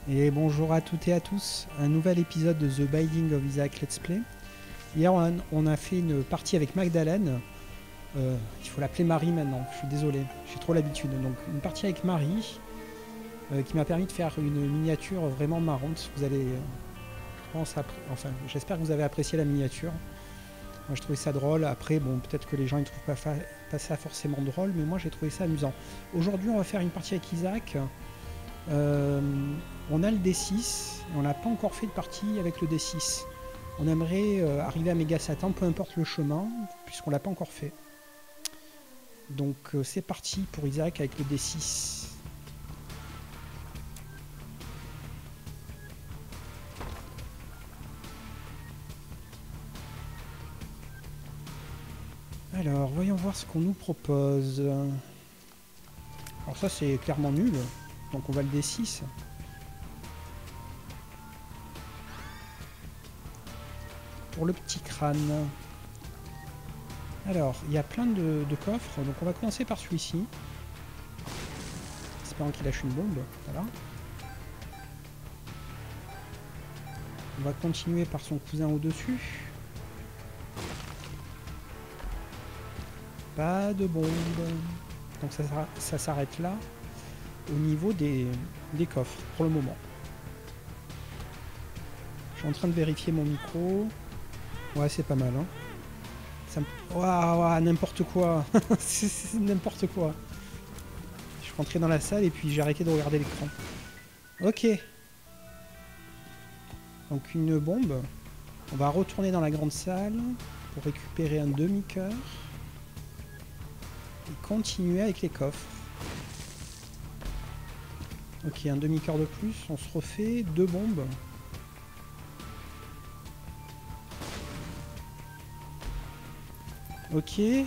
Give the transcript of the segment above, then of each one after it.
Et bonjour à toutes et à tous, un nouvel épisode de The Binding of Isaac Let's Play. Hier on a fait une partie avec Magdalene, il faut l'appeler Marie maintenant, je suis désolé, j'ai trop l'habitude. Donc une partie avec Marie qui m'a permis de faire une miniature vraiment marrante. Vous allez, j'espère que vous avez apprécié la miniature. Moi je trouvais ça drôle, après bon peut-être que les gens ne trouvent pas ça forcément drôle, mais moi j'ai trouvé ça amusant. Aujourd'hui on va faire une partie avec Isaac. Euh, on a le D6 et on n'a pas encore fait de partie avec le D6. On aimerait arriver à Méga Satan, peu importe le chemin, puisqu'on l'a pas encore fait. Donc c'est parti pour Isaac avec le D6. Alors voyons voir ce qu'on nous propose. Alors ça c'est clairement nul, donc on va le D6. Pour le petit crâne. Alors, il y a plein de coffres, donc on va commencer par celui-ci. Espérant qu'il lâche une bombe, voilà. On va continuer par son cousin au-dessus. Pas de bombe. Donc ça s'arrête là, au niveau des coffres, pour le moment. Je suis en train de vérifier mon micro. Ouais, c'est pas mal, hein. Waouh, n'importe quoi. C'est n'importe quoi. Je suis rentré dans la salle et puis j'ai arrêté de regarder l'écran. Ok. Donc une bombe. On va retourner dans la grande salle pour récupérer un demi-cœur. Et continuer avec les coffres. Ok, un demi-cœur de plus. On se refait 2 bombes. Ok. Le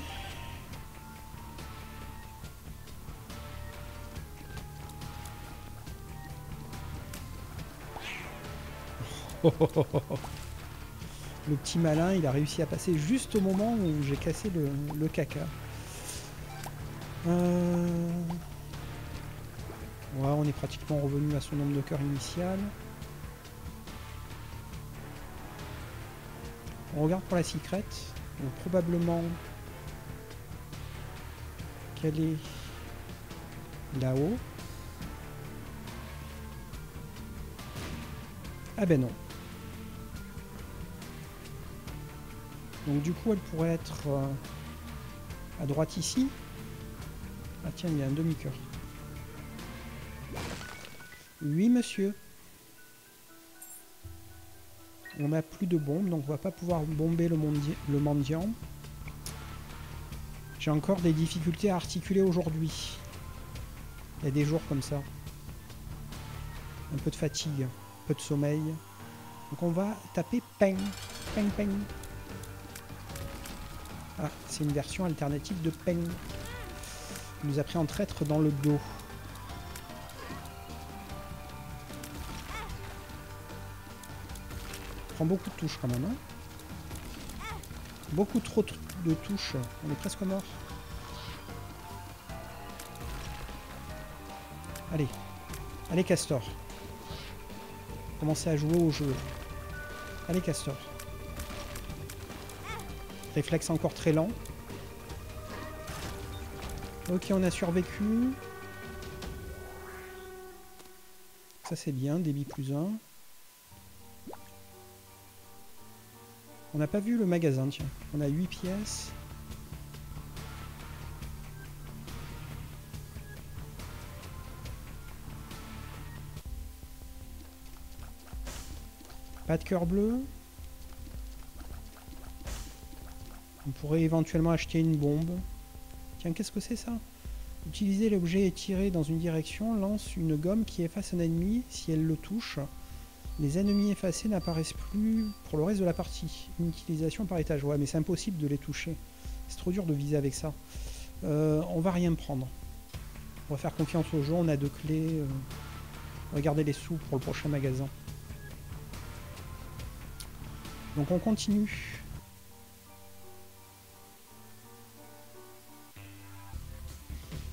petit malin, il a réussi à passer juste au moment où j'ai cassé le caca. Ouais, on est pratiquement revenu à son nombre de cœurs initial. On regarde pour la secrète. Donc probablement qu'elle est là-haut. Ah ben non. Donc du coup elle pourrait être à droite ici. Ah tiens, il y a un demi-cœur. Oui monsieur. On n'a plus de bombes, donc on va pas pouvoir bomber le mendiant. J'ai encore des difficultés à articuler aujourd'hui. Il y a des jours comme ça. Un peu de fatigue, un peu de sommeil. Donc on va taper peng, peng, peng. Ah, c'est une version alternative de peng. Il nous a pris en traître dans le dos. Prend beaucoup de touches quand même, hein. Beaucoup trop de touches. On est presque mort. Allez. Allez, Castor. Commencez à jouer au jeu. Allez, Castor. Réflexe encore très lent. Ok, on a survécu. Ça, c'est bien. Débit +1. On n'a pas vu le magasin, tiens. On a 8 pièces. Pas de cœur bleu. On pourrait éventuellement acheter une bombe. Tiens, qu'est-ce que c'est ça? Utiliser l'objet étiré dans une direction lance une gomme qui efface un ennemi si elle le touche. Les ennemis effacés n'apparaissent plus pour le reste de la partie. Une utilisation par étage. Ouais, mais c'est impossible de les toucher. C'est trop dur de viser avec ça. On va rien prendre. On va faire confiance au jeu. On a 2 clés. On va garder les sous pour le prochain magasin. Donc on continue.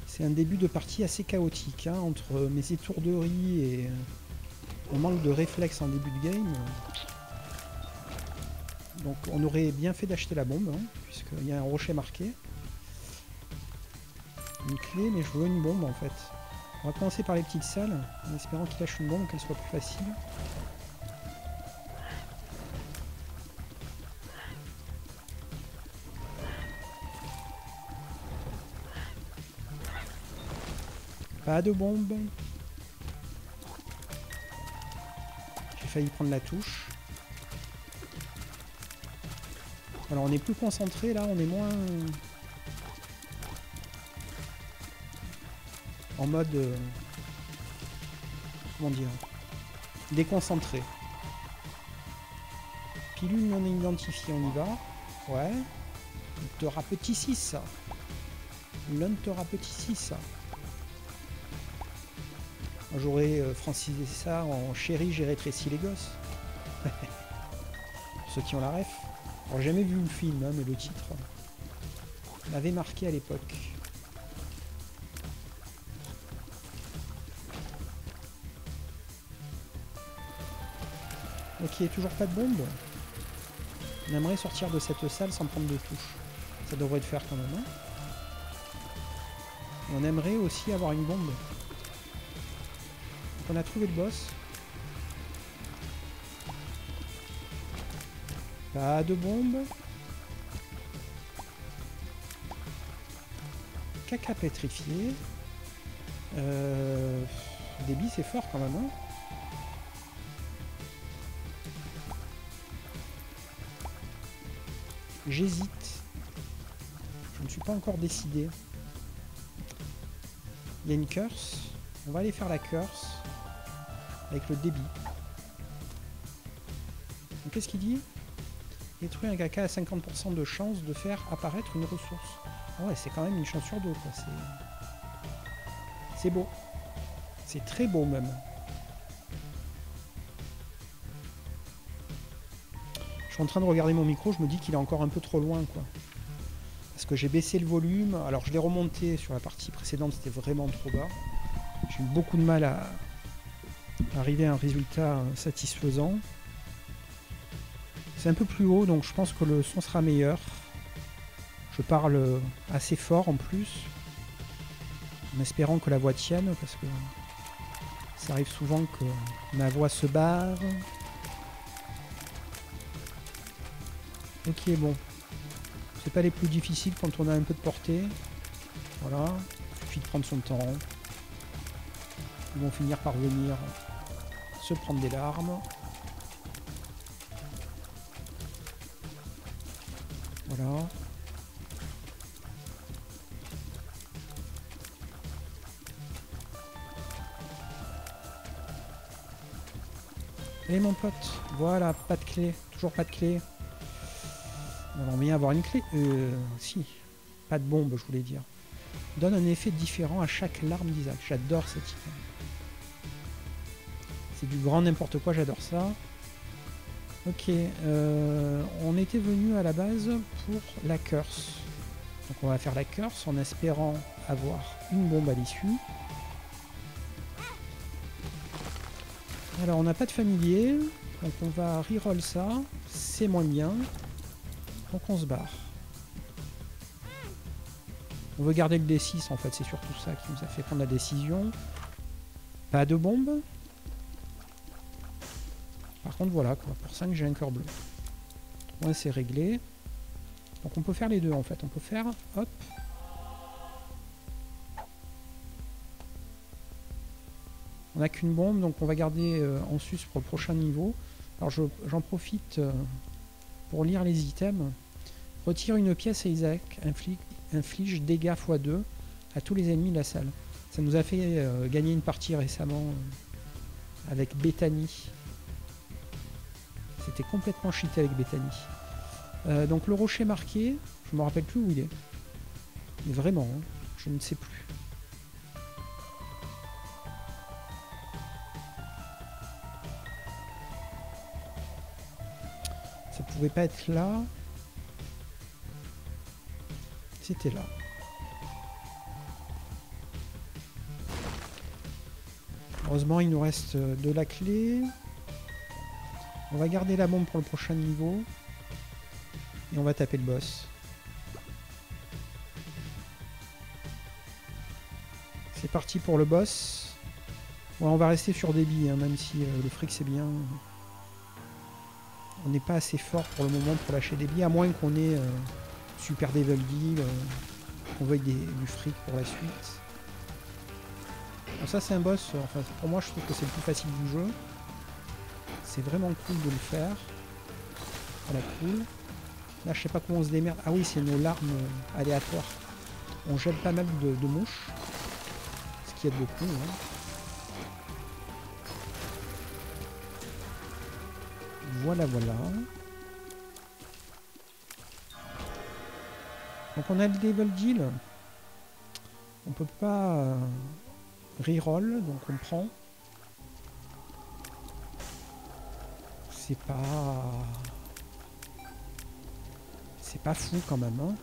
C'est un début de partie assez chaotique, hein, entre mes étourderies On manque de réflexe en début de game. Donc on aurait bien fait d'acheter la bombe, hein, puisqu'il y a un rocher marqué. Une clé, mais je veux une bombe en fait. On va commencer par les petites salles, en espérant qu'il lâche une bombe, qu'elle soit plus facile. Pas de bombe. J'ai failli prendre la touche. Alors on est plus concentré là, on est moins en mode comment dire, déconcentré. Pilule non identifiée, on y va. Ouais. On te rapetissait ça. L'un te rapetissait ça. J'aurais francisé ça en chéri, j'ai rétréci les gosses. Pour ceux qui ont la ref. Alors j'ai jamais vu le film, hein, mais le titre m'avait marqué à l'époque. Ok, toujours pas de bombe. On aimerait sortir de cette salle sans prendre de touche. Ça devrait le faire quand même. Hein. On aimerait aussi avoir une bombe. Donc on a trouvé le boss. Pas de bombe. Caca pétrifié. Débit c'est fort quand même. Hein. J'hésite. Je ne suis pas encore décidé. Il y a une curse. On va aller faire la curse. Avec le débit. Donc qu'est-ce qu'il dit? Détruire un caca à 50% de chance de faire apparaître une ressource. Ah ouais, c'est quand même une chance sur deux, quoi. C'est beau. C'est très beau même. Je suis en train de regarder mon micro, je me dis qu'il est encore un peu trop loin, quoi. Parce que j'ai baissé le volume. Alors je l'ai remonté sur la partie précédente, c'était vraiment trop bas. J'ai eu beaucoup de mal à arriver à un résultat satisfaisant. C'est un peu plus haut, donc je pense que le son sera meilleur. Je parle assez fort en plus, en espérant que la voix tienne, parce que ça arrive souvent que ma voix se barre. Ok, bon. C'est pas les plus difficiles quand on a un peu de portée. Voilà, il suffit de prendre son temps. Ils vont finir par venir se prendre des larmes. Voilà. Et mon pote, voilà, pas de clé, toujours pas de clé. On aimerait bien avoir une clé. Si, pas de bombe, je voulais dire. Donne un effet différent à chaque larme d'Isaac. J'adore cette idée. C'est du grand n'importe quoi, j'adore ça. Ok, on était venu à la base pour la curse. Donc on va faire la curse en espérant avoir une bombe à l'issue. Alors on n'a pas de familier, donc on va reroll ça, c'est moins bien. Donc on se barre. On veut garder le D6 en fait, c'est surtout ça qui nous a fait prendre la décision. Pas de bombe. Par contre voilà quoi, pour 5 j'ai un cœur bleu. Ouais, c'est réglé. Donc on peut faire les deux en fait, on peut faire, hop. On n'a qu'une bombe, donc on va garder en sus pour le prochain niveau. Alors j'en profite pour lire les items. Retire une pièce à Isaac, inflige dégâts x2 à tous les ennemis de la salle. Ça nous a fait gagner une partie récemment avec Bethany. C'était complètement cheaté avec Bethany. Donc le rocher marqué, je me rappelle plus où il est. Mais vraiment, hein, je ne sais plus. Ça pouvait pas être là. C'était là. Heureusement, il nous reste de la clé. On va garder la bombe pour le prochain niveau. Et on va taper le boss. C'est parti pour le boss. Ouais, on va rester sur des billes, hein, même si le fric c'est bien. On n'est pas assez fort pour le moment pour lâcher des billes, à moins qu'on ait Super Devil Deal, qu'on veuille du fric pour la suite. Bon, ça c'est un boss, enfin pour moi je trouve que c'est le plus facile du jeu. C'est vraiment cool de le faire. Voilà, cool. Là je sais pas comment on se démerde. Ah oui, c'est nos larmes aléatoires. On jette pas mal de mouches. Ce qui aide beaucoup. Hein. Voilà, voilà. Donc on a le Devil Deal. On peut pas reroll, donc on prend. C'est pas fou quand même. Hein.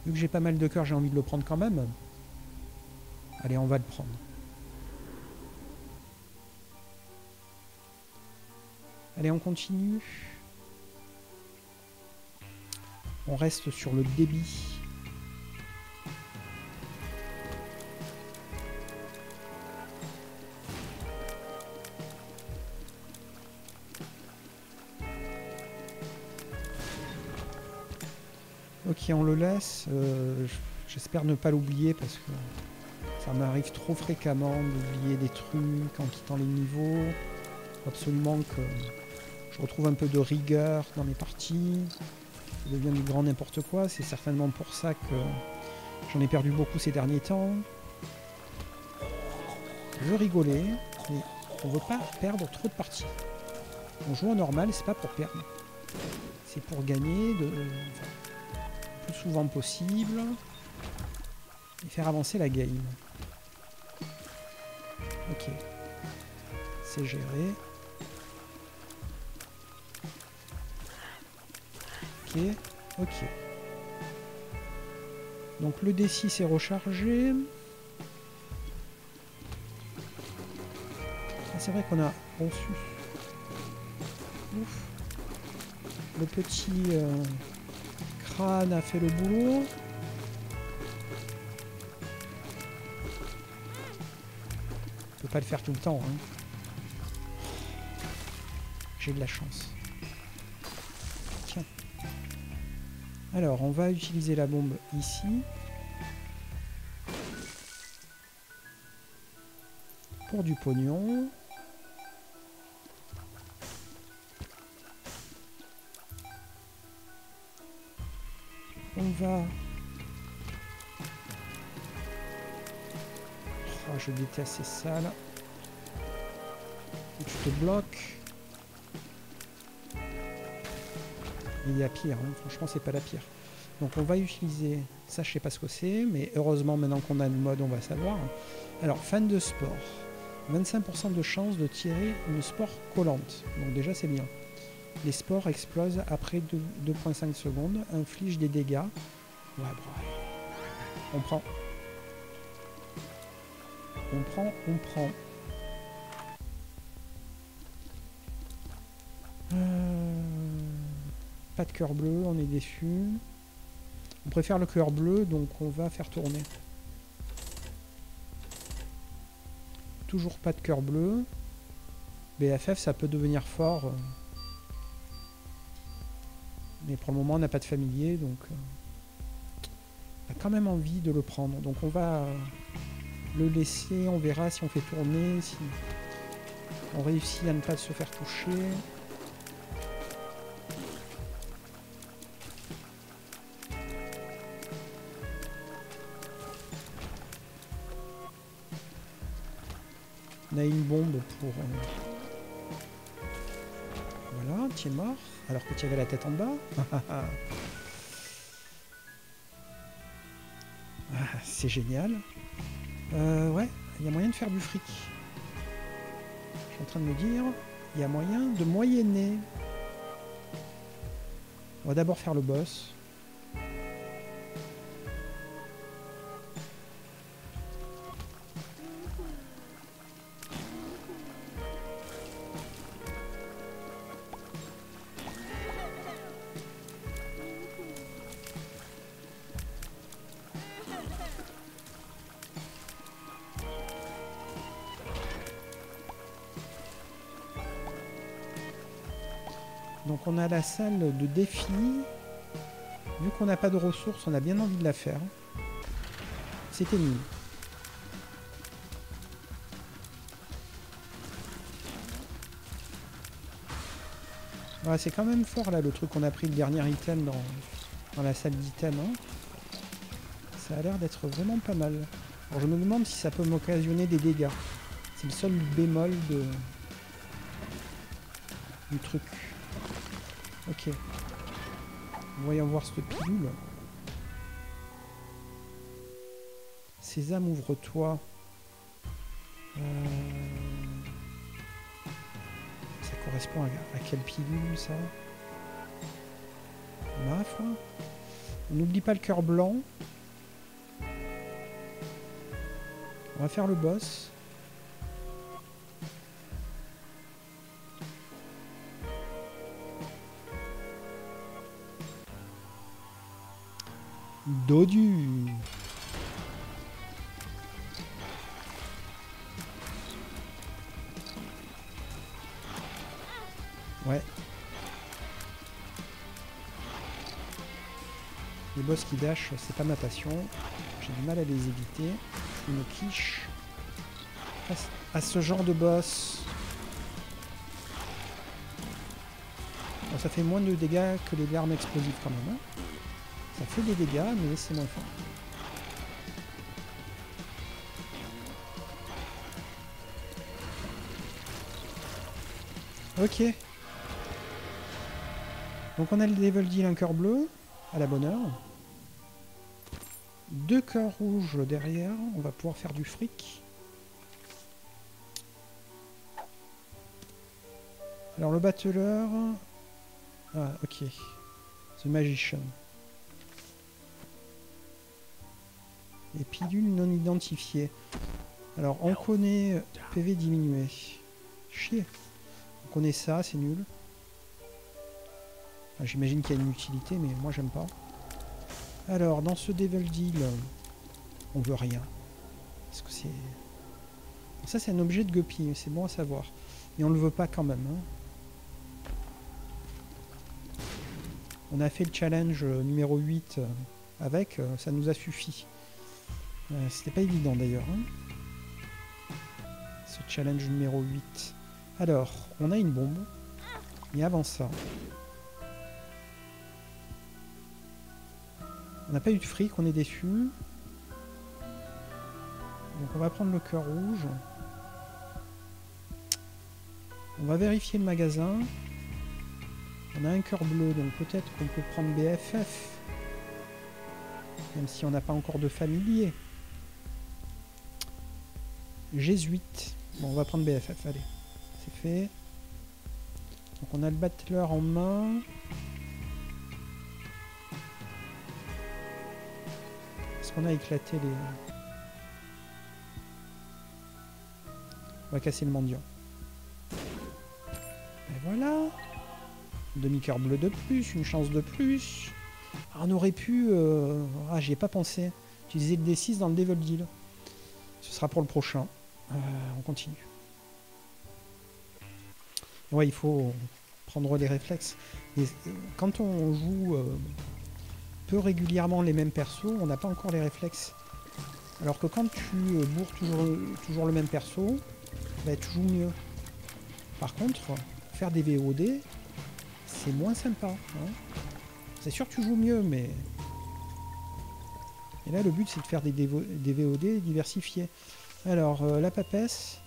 Vu que j'ai pas mal de cœur, j'ai envie de le prendre quand même. Allez, on va le prendre. Allez, on continue. On reste sur le débit. Ok, on le laisse. J'espère ne pas l'oublier parce que ça m'arrive trop fréquemment d'oublier des trucs en quittant les niveaux. Faut absolument que je retrouve un peu de rigueur dans mes parties. Ça devient du grand n'importe quoi. C'est certainement pour ça que j'en ai perdu beaucoup ces derniers temps. Je veux rigoler, mais on veut pas perdre trop de parties. On joue en normal, c'est pas pour perdre. C'est pour gagner le plus souvent possible et faire avancer la game. Ok. C'est géré. Ok. Ok. Donc le D6 est rechargé. Ah, c'est vrai qu'on a reçu. Ouf. Le petit crâne a fait le boulot. On peut pas le faire tout le temps. Hein. J'ai de la chance. Tiens. Alors, on va utiliser la bombe ici. Pour du pognon. On va... Oh, je déteste ces salles. Tu te bloques. Il y a pire, hein. Franchement c'est pas la pire. Donc on va utiliser, ça je sais pas ce que c'est, mais heureusement maintenant qu'on a le mode on va savoir. Alors fan de sport, 25% de chance de tirer une sport collante, donc déjà c'est bien. Les spores explosent après 2,5 secondes, infligent des dégâts. Ouais, bravo. On prend. On prend, on prend. Pas de cœur bleu, on est déçu. On préfère le cœur bleu, donc on va faire tourner. Toujours pas de cœur bleu. BFF, ça peut devenir fort. Mais pour le moment, on n'a pas de familier, donc... on a quand même envie de le prendre. Donc on va le laisser, on verra si on fait tourner, si on réussit à ne pas se faire toucher. On a une bombe pour... Voilà, tu es mort, alors que tu avais la tête en bas. Ah, c'est génial. Ouais, il y a moyen de faire du fric. Je suis en train de me dire, il y a moyen de moyenner. On va d'abord faire le boss. Donc on a la salle de défi. Vu qu'on n'a pas de ressources, on a bien envie de la faire. C'était nul. Ouais, c'est quand même fort là le truc qu'on a pris le dernier item dans la salle d'items. Hein. Ça a l'air d'être vraiment pas mal. Alors je me demande si ça peut m'occasionner des dégâts. C'est le seul bémol du truc. Ok. Voyons voir cette pilule. Sésame, ouvre-toi. Ça correspond à quelle pilule, ça? Ma foi. On n'oublie pas le cœur blanc. On va faire le boss. Dodu. Ouais. Les boss qui dash, c'est pas ma passion. J'ai du mal à les éviter. Une quiche. À ce genre de boss. Bon, ça fait moins de dégâts que les armes explosives quand même. Hein. Ça fait des dégâts, mais c'est moins fort. Ok. Donc on a le Devil Deal, un cœur bleu, à la bonne heure. 2 cœurs rouges derrière, on va pouvoir faire du fric. Alors le battleur... Ah, ok. The Magician. Et pilules non identifiées. Alors on connaît PV diminué. Chier. On connaît ça, c'est nul. Enfin, j'imagine qu'il y a une utilité, mais moi j'aime pas. Alors, dans ce Devil Deal, on veut rien. Parce que c'est... Ça, c'est un objet de guppy, c'est bon à savoir. Mais on le veut pas quand même. Hein. On a fait le challenge numéro 8 avec, ça nous a suffi. C'était pas évident d'ailleurs. Hein. Ce challenge numéro 8. Alors, on a une bombe. Mais avant ça... On n'a pas eu de fric, on est déçu. Donc on va prendre le cœur rouge. On va vérifier le magasin. On a un cœur bleu, donc peut-être qu'on peut prendre BFF. Même si on n'a pas encore de familier. Jésuite. Bon, on va prendre BFF, allez. C'est fait. Donc on a le battleur en main. Est-ce qu'on a éclaté les... On va casser le mendiant. Et voilà. Demi-cœur bleu de plus, une chance de plus. Ah, on aurait pu... Ah, j'y ai pas pensé. Utiliser le D6 dans le Devil Deal. Ce sera pour le prochain. On continue. Ouais, il faut prendre des réflexes. Et quand on joue peu régulièrement les mêmes persos, on n'a pas encore les réflexes. Alors que quand tu bourres toujours le même perso, bah, tu joues mieux. Par contre, faire des VOD, c'est moins sympa. Hein. C'est sûr que tu joues mieux, mais... Et là, le but, c'est de faire des VOD diversifiés. Alors, la papesse,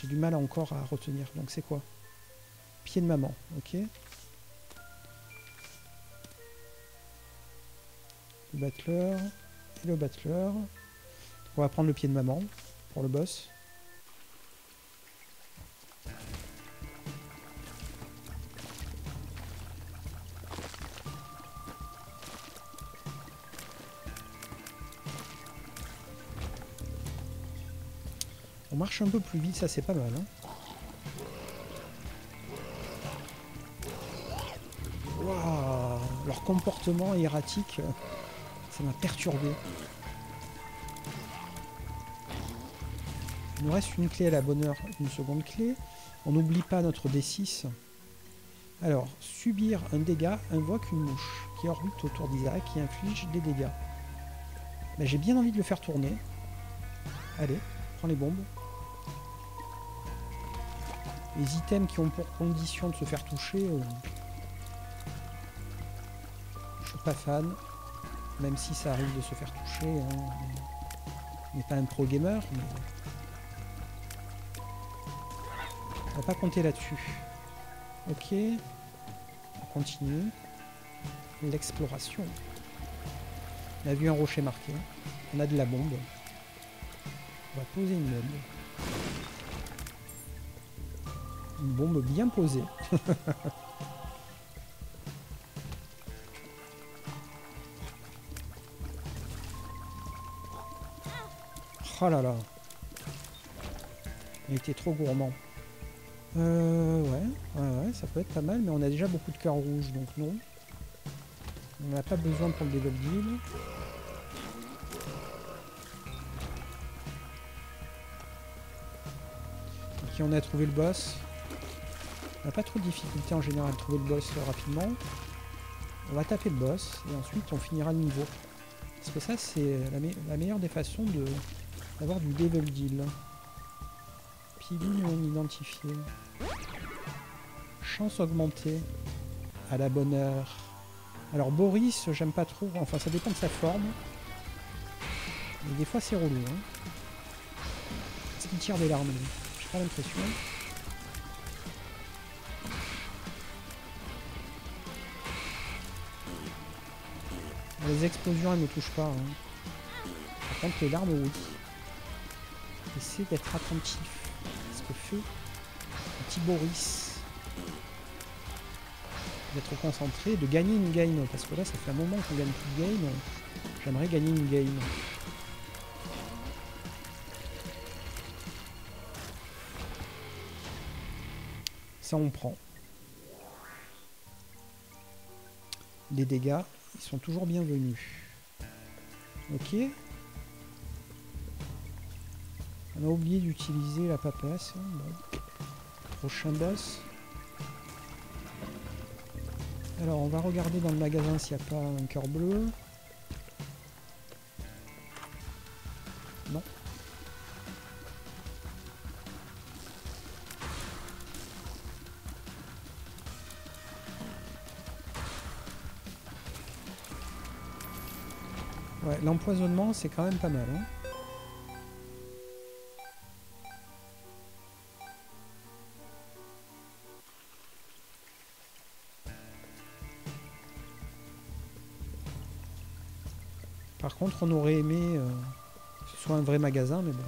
j'ai du mal encore à retenir. Donc, c'est quoi? Pied de maman, ok. Le battleur et le battleur. On va prendre le pied de maman pour le boss. On marche un peu plus vite, ça c'est pas mal. Hein. Wow, leur comportement erratique, ça m'a perturbé. Il nous reste une clé à la bonne heure, une seconde clé. On n'oublie pas notre D6. Alors, subir un dégât invoque une mouche qui orbite autour d'Isaac qui inflige des dégâts. Ben, j'ai bien envie de le faire tourner. Allez, prends les bombes. Les items qui ont pour condition de se faire toucher, je suis pas fan. Même si ça arrive de se faire toucher. Hein. On n'est pas un pro gamer, mais on va pas compter là-dessus. Ok. On continue. L'exploration. On a vu un rocher marqué. On a de la bombe. On va poser une bombe. Une bombe bien posée. Oh là là. Il était trop gourmand. Ouais, ça peut être pas mal, mais on a déjà beaucoup de cœurs rouges, donc non. On n'a pas besoin pour le level deal. Ok, on a trouvé le boss. On n'a pas trop de difficulté en général à trouver le boss rapidement. On va taper le boss et ensuite on finira le niveau. Parce que ça c'est la meilleure des façons d'avoir du level deal. Pili non identifié. Chance augmentée. À la bonne heure. Alors Boris, j'aime pas trop. Enfin ça dépend de sa forme. Mais des fois c'est relou. Hein. Est-ce qu'il tire des larmes lui? J'ai pas l'impression. Les explosions elles ne me touchent pas. Hein. Par contre les larmes oui. Essaye d'être attentif à ce que fait le petit Boris. D'être concentré, de gagner une game. Parce que là ça fait un moment qu'on gagne plus de game. J'aimerais gagner une game. Ça on prend. Les dégâts, ils sont toujours bienvenus. Ok. On a oublié d'utiliser la papasse. Bon. Prochain boss. Alors on va regarder dans le magasin s'il n'y a pas un cœur bleu. Non. Ouais, l'empoisonnement c'est quand même pas mal. Hein. Par contre, on aurait aimé que ce soit un vrai magasin, mais bon.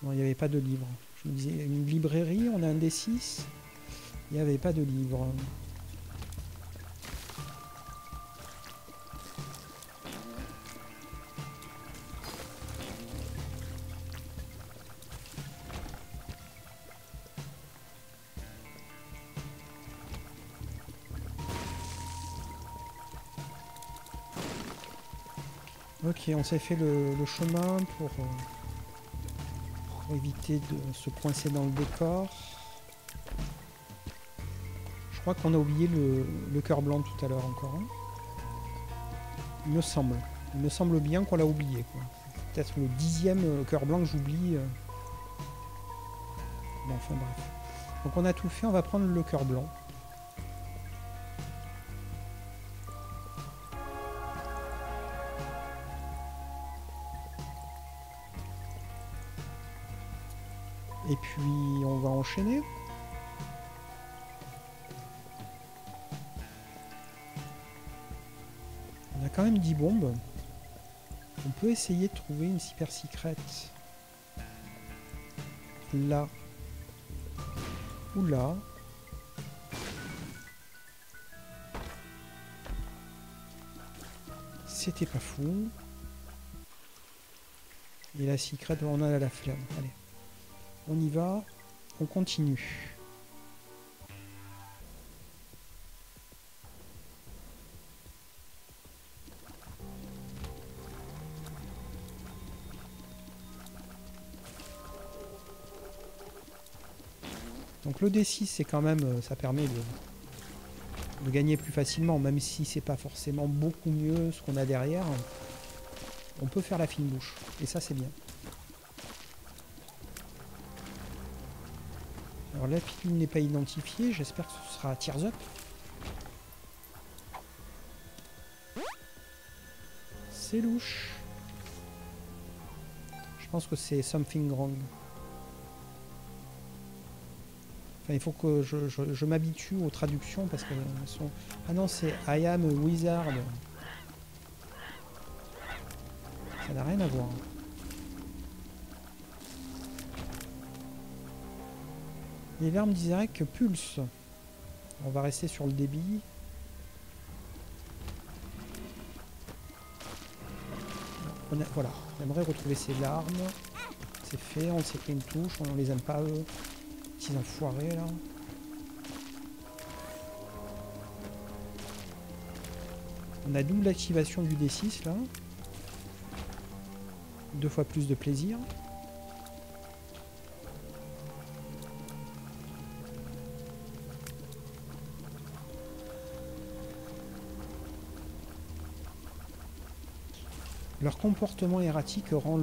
Non, il n'y avait pas de livre. Je me disais, une librairie, on a un D6. Il n'y avait pas de livre. Ok, on s'est fait le chemin pour éviter de se coincer dans le décor. Je crois qu'on a oublié le cœur blanc tout à l'heure encore. Hein. Il me semble. Il me semble bien qu'on l'a oublié. Peut-être le 10e cœur blanc que j'oublie. Bon, enfin bref. Donc on a tout fait, on va prendre le cœur blanc. Et puis on va enchaîner. On a quand même 10 bombes. On peut essayer de trouver une super secrète. Là. Ou là. C'était pas fou. Et la secrète, on a la flamme. Allez. On y va. On continue. Donc le D6 c'est quand même, ça permet de gagner plus facilement, même si c'est pas forcément beaucoup mieux ce qu'on a derrière. On peut faire la fine bouche, et ça c'est bien. Alors la pilule n'est pas identifiée, j'espère que ce sera Tears Up. C'est louche. Je pense que c'est Something Wrong. Enfin, il faut que je m'habitue aux traductions parce qu'elles sont... Ah non, c'est I am a wizard. Ça n'a rien à voir. Les verbes directs pulse. On va rester sur le débit. Voilà, on aimerait retrouver ces larmes. C'est fait, on sait qu'il y a une touche, on les aime pas eux. Petits enfoirés là. On a double activation du D6 là. 2 fois plus de plaisir. Leur comportement erratique rend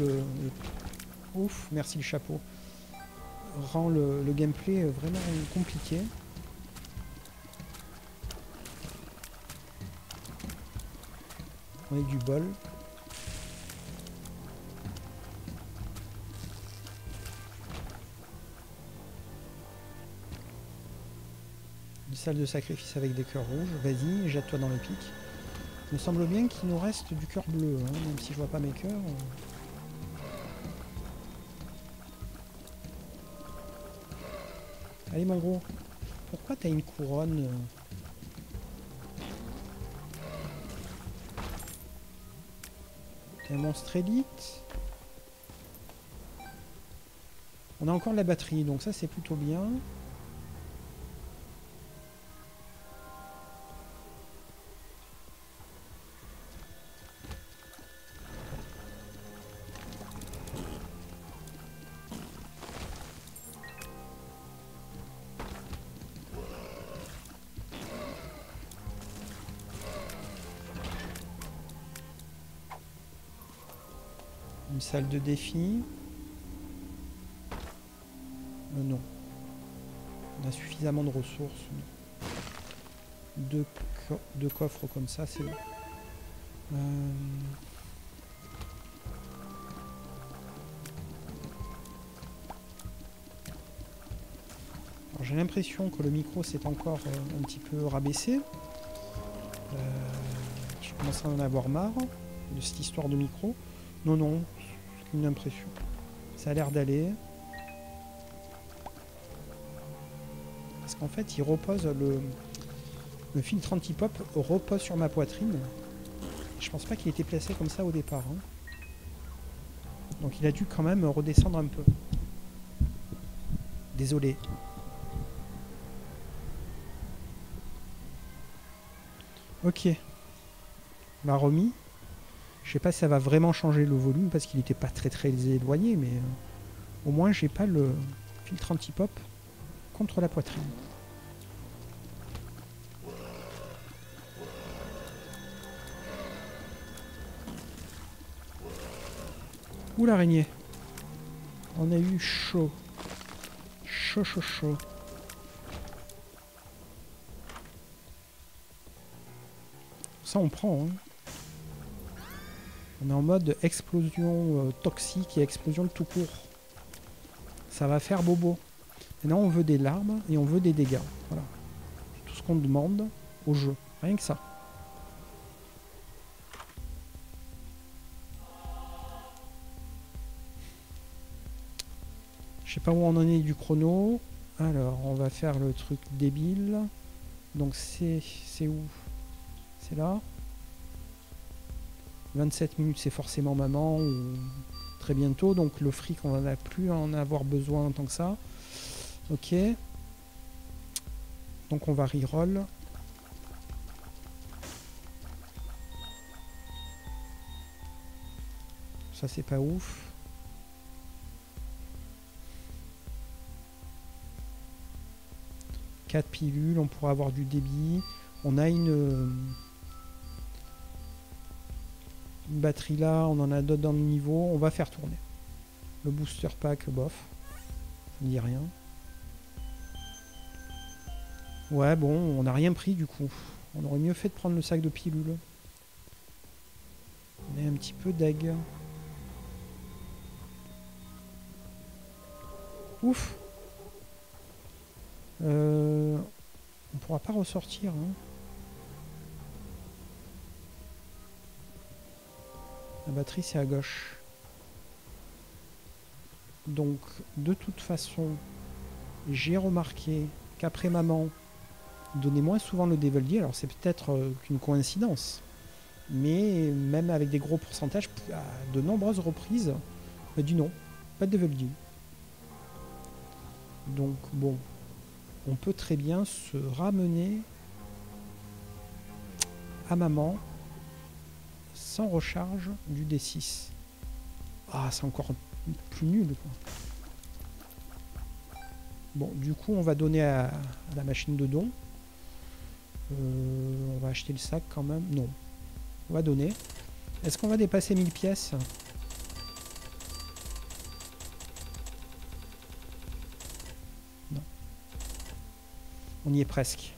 Ouf, merci le chapeau. Rend le gameplay vraiment compliqué. On a du bol. Une salle de sacrifice avec des cœurs rouges. Vas-y, jette-toi dans le pic. Il me semble bien qu'il nous reste du cœur bleu, hein, même si je vois pas mes cœurs. Allez mon gros, pourquoi t'as une couronne T'es un monstre élite. On a encore de la batterie, donc ça c'est plutôt bien. Une salle de défi. Non. On a suffisamment de ressources. Deux coffres comme ça, c'est bon. J'ai l'impression que le micro s'est encore un petit peu rabaissé. Je commence à en avoir marre de cette histoire de micro. Non, c'est une impression. Ça a l'air d'aller. Parce qu'en fait, il repose le filtre anti-pop repose sur ma poitrine. Je pense pas qu'il était placé comme ça au départ. Hein. Donc il a dû quand même redescendre un peu. Désolé. Ok. On l'a remis. Je sais pas si ça va vraiment changer le volume parce qu'il n'était pas très éloigné, mais au moins j'ai pas le filtre anti-pop contre la poitrine. Ouh l'araignée. On a eu chaud. Chaud. Ça on prend. Hein. On est en mode explosion toxique et explosion de tout court. Ça va faire bobo. Maintenant on veut des larmes et on veut des dégâts. Voilà. C'est tout ce qu'on demande au jeu. Rien que ça. Je sais pas où on en est du chrono. Alors on va faire le truc débile. Donc c'est où? C'est là. 27 minutes c'est forcément maman ou très bientôt, donc le fric on n'en a plus à en avoir besoin en tant que ça. Ok. Donc on va reroll. Ça c'est pas ouf. 4 pilules, on pourra avoir du débit. On a une batterie là, on en a d'autres dans le niveau. On va faire tourner. Le booster pack, bof. Ça ne dit rien. Ouais, bon, on n'a rien pris du coup. On aurait mieux fait de prendre le sac de pilules. On est un petit peu deg. Ouf. On pourra pas ressortir. Hein. La batterie c'est à gauche. Donc de toute façon, j'ai remarqué qu'après maman donnait moins souvent le Devil. Alors c'est peut-être qu'une coïncidence. Mais même avec des gros pourcentages, à de nombreuses reprises, elle dit non, pas de Devil. Donc bon, on peut très bien se ramener à maman sans recharge du D6. Ah, c'est encore plus nul, quoi. Bon, du coup, on va donner à la machine de don. On va acheter le sac quand même. Non. On va donner. Est-ce qu'on va dépasser 1000 pièces? Non. On y est presque.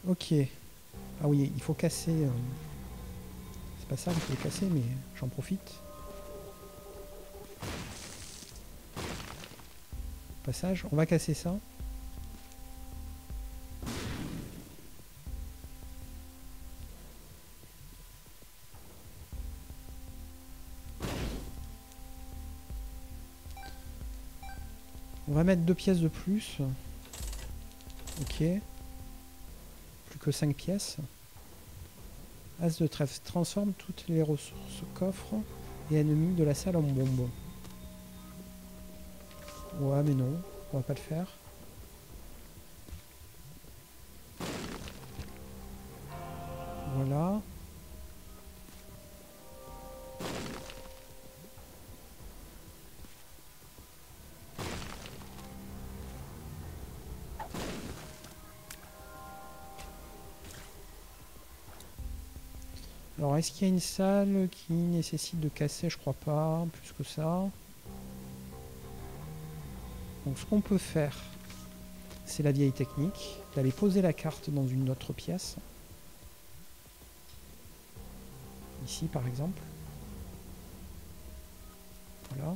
Ok. Ah oui, il faut casser... C'est pas ça qu'il faut casser, mais j'en profite. Passage. On va casser ça. On va mettre 2 pièces de plus. Ok. Plus que 5 pièces. As de trèfle. Transforme toutes les ressources, coffres et ennemis de la salle en bombe. Ouais, mais non. On va pas le faire. Voilà. Alors, est-ce qu'il y a une salle qui nécessite de casser? Je crois pas, plus que ça. Donc, ce qu'on peut faire, c'est la vieille technique, d'aller poser la carte dans une autre pièce. Ici, par exemple. Voilà.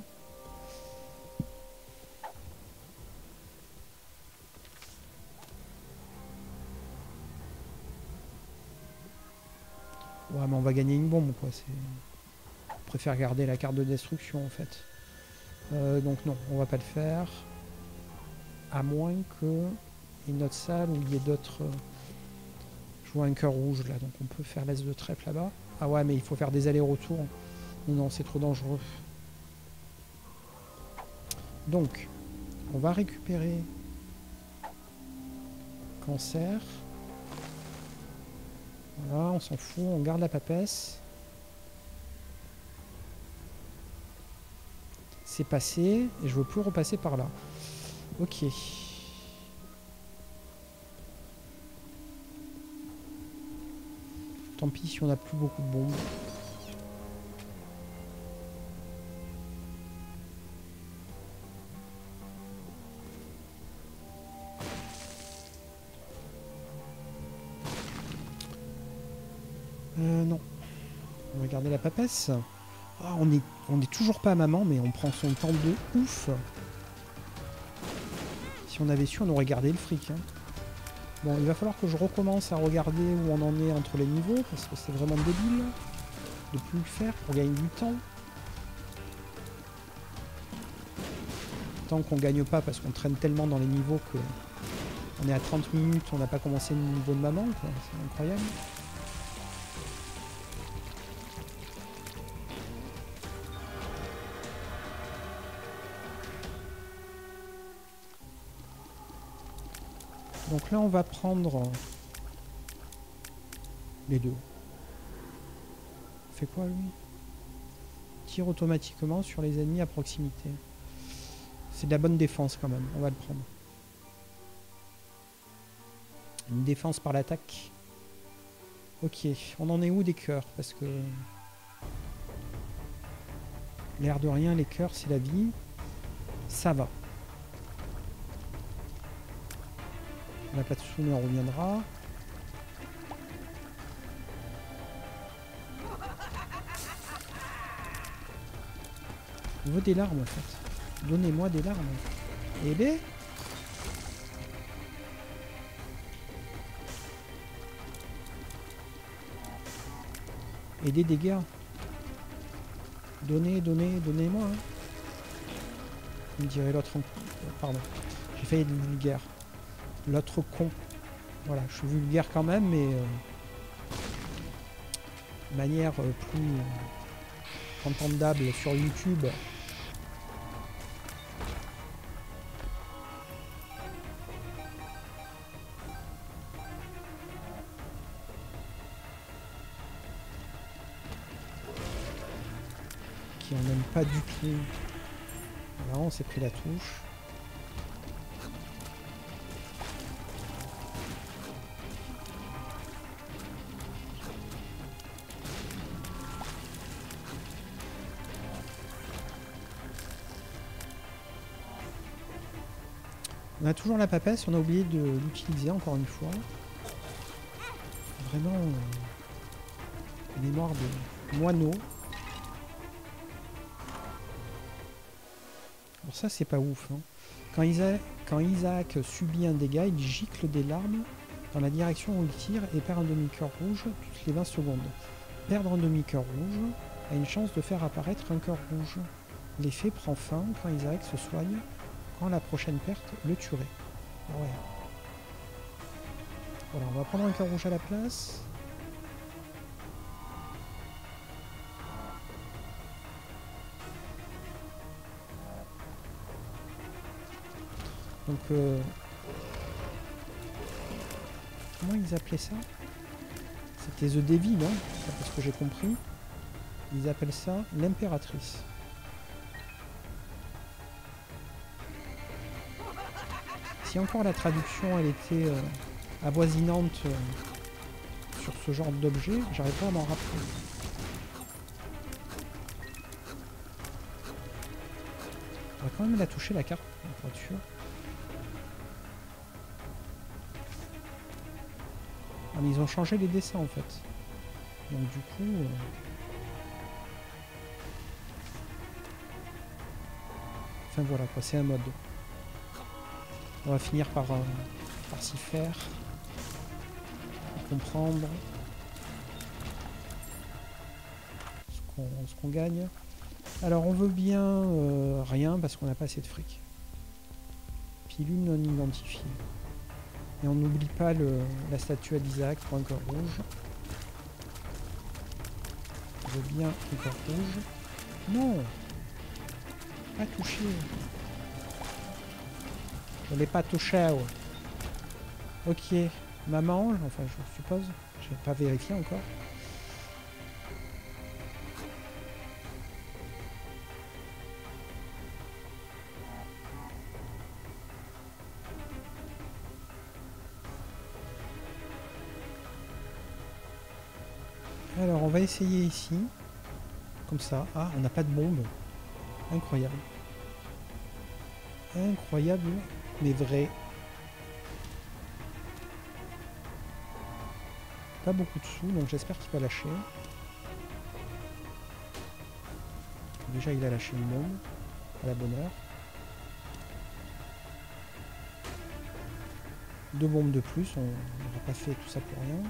Ouais, mais on va gagner une bombe, quoi. On préfère garder la carte de destruction, en fait. Donc non, on va pas le faire. À moins que une autre salle où il y ait d'autres... Je vois un cœur rouge, là. Donc on peut faire l'as de trèfle là-bas. Ah ouais, mais il faut faire des allers-retours. Non, non, c'est trop dangereux. Donc, on va récupérer... Cancer. Voilà, on s'en fout, on garde la papesse. C'est passé, et je veux plus repasser par là. Ok. Tant pis si on n'a plus beaucoup de bombes. Non. On va garder la papesse. Ah, on est toujours pas à maman, mais on prend son temps de ouf. Si on avait su, on aurait gardé le fric. Hein. Bon, il va falloir que je recommence à regarder où on en est entre les niveaux, parce que c'est vraiment débile de plus le faire pour gagner du temps. Tant qu'on gagne pas, parce qu'on traîne tellement dans les niveaux que on est à 30 minutes, on n'a pas commencé le niveau de maman, c'est incroyable. Donc là, on va prendre les deux. Fait quoi, lui? Tire automatiquement sur les ennemis à proximité. C'est de la bonne défense quand même, on va le prendre. Une défense par l'attaque. Ok, on en est où des cœurs? Parce que... l'air de rien, les cœurs, c'est la vie. Ça va. La Platsune, on reviendra. Je veux des larmes en fait. Donnez-moi des larmes. Eh ben. Et des dégâts. Donnez-moi. Hein. On dirait l'autre... Pardon. J'ai failli être vulgaire. L'autre con. Voilà, je suis vulgaire quand même, mais... de manière plus... entendable sur YouTube. Qui en aime pas du tout. Là, on s'est pris la touche. On a toujours la papesse, on a oublié de l'utiliser encore une fois. Vraiment, mémoire de moineau. Bon, ça, c'est pas ouf. Hein. Quand Isaac subit un dégât, il gicle des larmes dans la direction où il tire et perd un demi-cœur rouge toutes les 20 secondes. Perdre un demi-cœur rouge a une chance de faire apparaître un cœur rouge. L'effet prend fin quand Isaac se soigne, quand la prochaine perte le tuerait. Ouais. Voilà, on va prendre un cœur rouge à la place. Donc, comment ils appelaient ça? C'était The Devil, hein, parce que j'ai compris. Ils appellent ça l'impératrice. Si encore la traduction elle était avoisinante sur ce genre d'objet, j'arrive pas à m'en rappeler. On va quand même la toucher la carte, pour être sûr. Ah mais ils ont changé les dessins en fait. Donc du coup... Enfin voilà quoi, c'est un mode. On va finir par s'y faire. Comprendre ce qu'on gagne. Alors on veut bien rien parce qu'on n'a pas assez de fric. Pilule non identifiée. Et on n'oublie pas la statue d'Isaac pour un cœur rouge. On veut bien un cœur rouge. Non! Pas touché. Je l'ai pas touché. Ouais. Ok. Maman, enfin je suppose. Je n'ai pas vérifié encore. Alors on va essayer ici. Comme ça. Ah, on n'a pas de bombe. Incroyable. Incroyable, mais vrai. Pas beaucoup de sous, donc j'espère qu'il va lâcher. Déjà, il a lâché une bombe. À la bonne heure. 2 bombes de plus, on n'aura pas fait tout ça pour rien.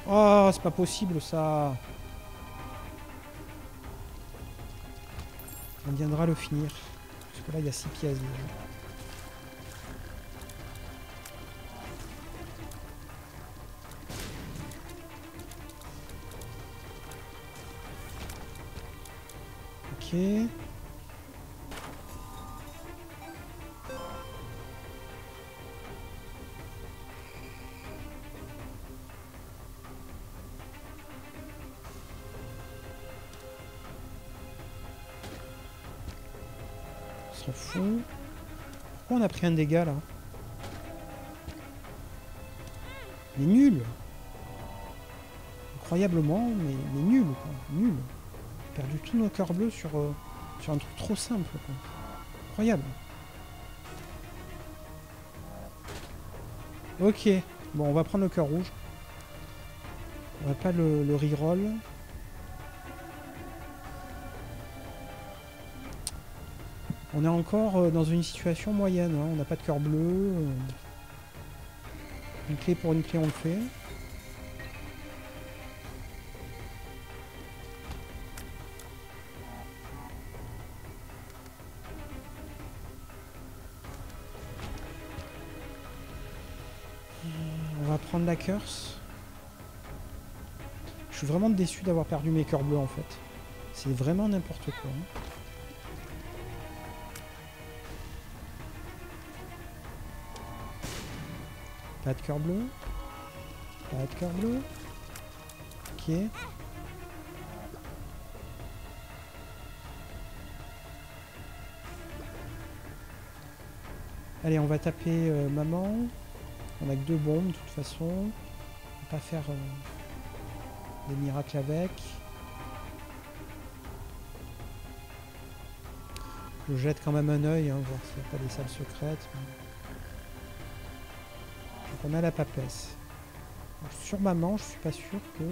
Oh, c'est pas possible ça. On viendra le finir. Parce que là, il y a 6 pièces déjà. Ok. s'en fout. Pourquoi on a pris un dégât là? Mais nul! Incroyablement, mais nul, quoi. Nul. On a perdu tous nos cœurs bleus sur un truc trop simple, quoi. Incroyable. Ok. Bon, on va prendre le cœur rouge. On va pas le reroll. On est encore dans une situation moyenne. Hein. On n'a pas de cœur bleu. Une clé pour une clé, on le fait. On va prendre la curse. Je suis vraiment déçu d'avoir perdu mes cœurs bleus en fait. C'est vraiment n'importe quoi. Hein. Pas de cœur bleu. Pas de cœur bleu. Ok. Allez, on va taper maman. On a que 2 bombes de toute façon. On va pas faire des miracles avec. Je jette quand même un œil, hein, voir s'il n'y a pas des salles secrètes. Donc on a la papesse. Alors, sur maman, je suis pas sûr que...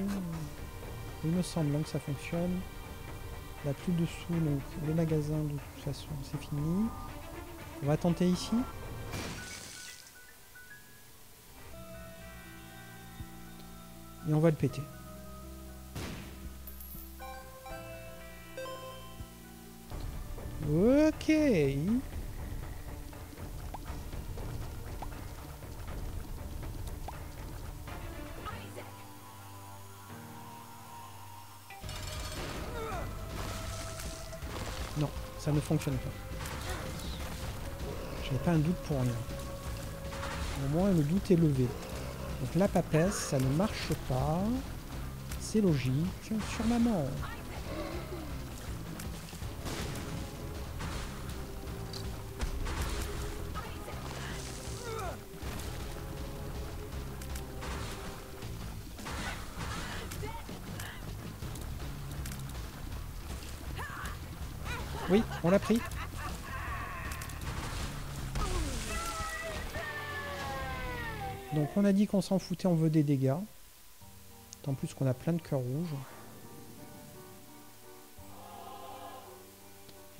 Il me semble hein, que ça fonctionne. Il n'y a plus de sous, donc le magasin de toute façon c'est fini. On va tenter ici. Et on va le péter. Ok. Non, ça ne fonctionne pas. Je n'ai pas un doute pour rien. Au moins le doute est levé. Donc la papesse, ça ne marche pas. C'est logique. Sur maman. Oui, on l'a pris. Donc on a dit qu'on s'en foutait, on veut des dégâts. En plus qu'on a plein de cœurs rouges.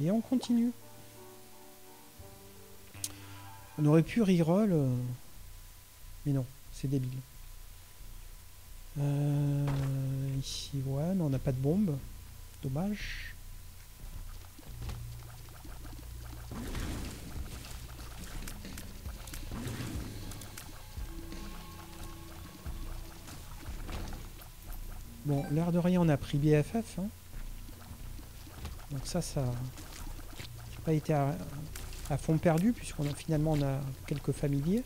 Et on continue. On aurait pu reroll. Mais non, c'est débile. Ici, ouais, mais on n'a pas de bombe. Dommage. Bon, l'air de rien, on a pris BFF. Hein. Donc ça n'a pas été à fond perdu, puisqu'on a finalement on a quelques familiers.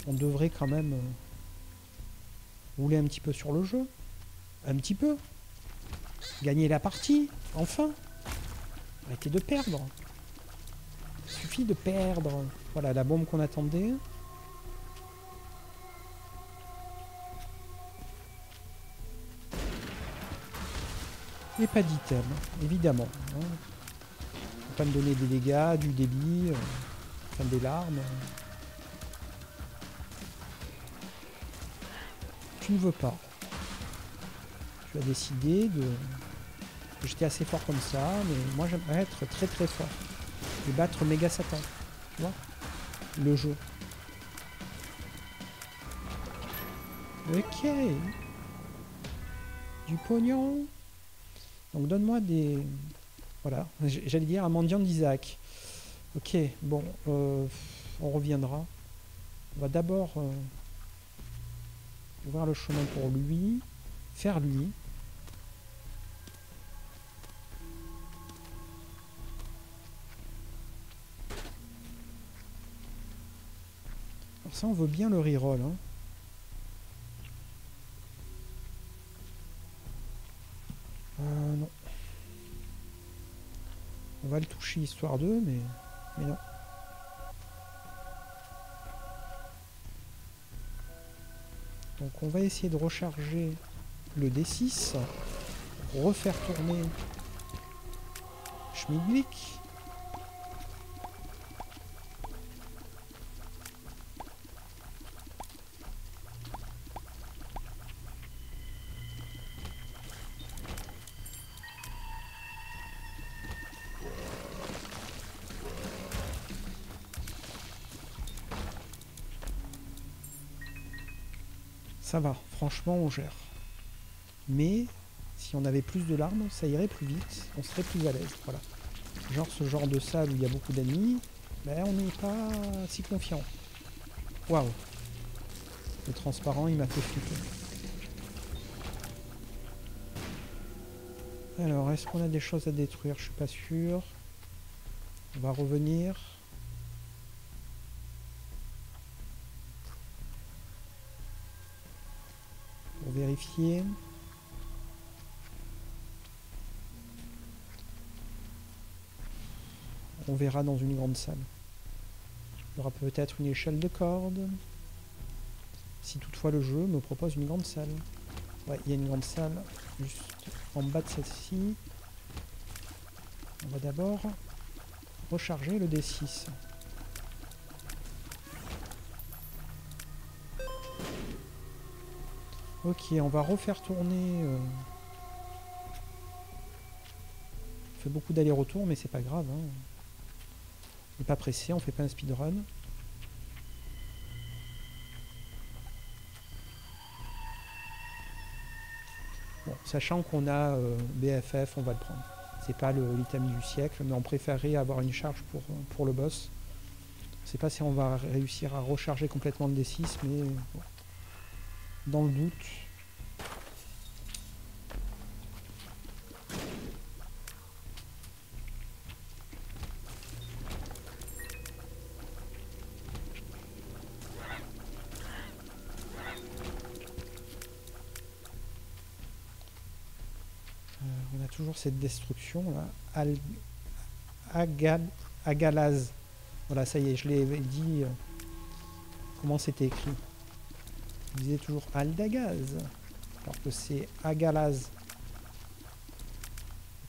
On devrait quand même rouler un petit peu sur le jeu. Un petit peu. Gagner la partie, enfin. Arrêtez de perdre. Il suffit de perdre. Voilà, la bombe qu'on attendait. Et pas d'item, évidemment. Hein. Faut pas me donner des dégâts, du débit, enfin des larmes. Tu ne veux pas. Tu as décidé de... J'étais assez fort comme ça, mais moi j'aimerais être très très fort. Et battre Méga Satan. Tu vois? Le jeu. Ok. Du pognon. Donc donne-moi des... Voilà, j'allais dire un mendiant d'Isaac. Ok, bon, on reviendra. On va d'abord ouvrir le chemin pour lui, faire lui. Alors ça, on veut bien le reroll. Hein. Non. On va le toucher histoire d'eux, mais non. Donc on va essayer de recharger le D6, refaire tourner Schmidblick. Ça va, franchement on gère. Mais si on avait plus de larmes, ça irait plus vite, on serait plus à l'aise. Voilà. Genre ce genre de salle où il y a beaucoup d'ennemis, ben on n'est pas si confiant. Waouh. Le transparent il m'a fait flipper. Alors est-ce qu'on a des choses à détruire? Je suis pas sûr. On va revenir. Pour vérifier. On verra dans une grande salle. Il y aura peut-être une échelle de corde. Si toutefois le jeu me propose une grande salle. Ouais, il y a une grande salle juste en bas de celle-ci. On va d'abord recharger le D6. Ok, on va refaire tourner. On fait beaucoup d'allers-retours, mais c'est pas grave. Hein. On n'est pas pressé, on fait pas un speedrun. Bon, sachant qu'on a BFF, on va le prendre. C'est pas l'item du siècle, mais on préférerait avoir une charge pour le boss. Je sais pas si on va réussir à recharger complètement le D6, mais bon, dans le doute. On a toujours cette destruction là. Agalaz. Voilà, ça y est, je l'ai dit. Comment c'était écrit? Je disais toujours Aldagaz. Alors que c'est Agalaz.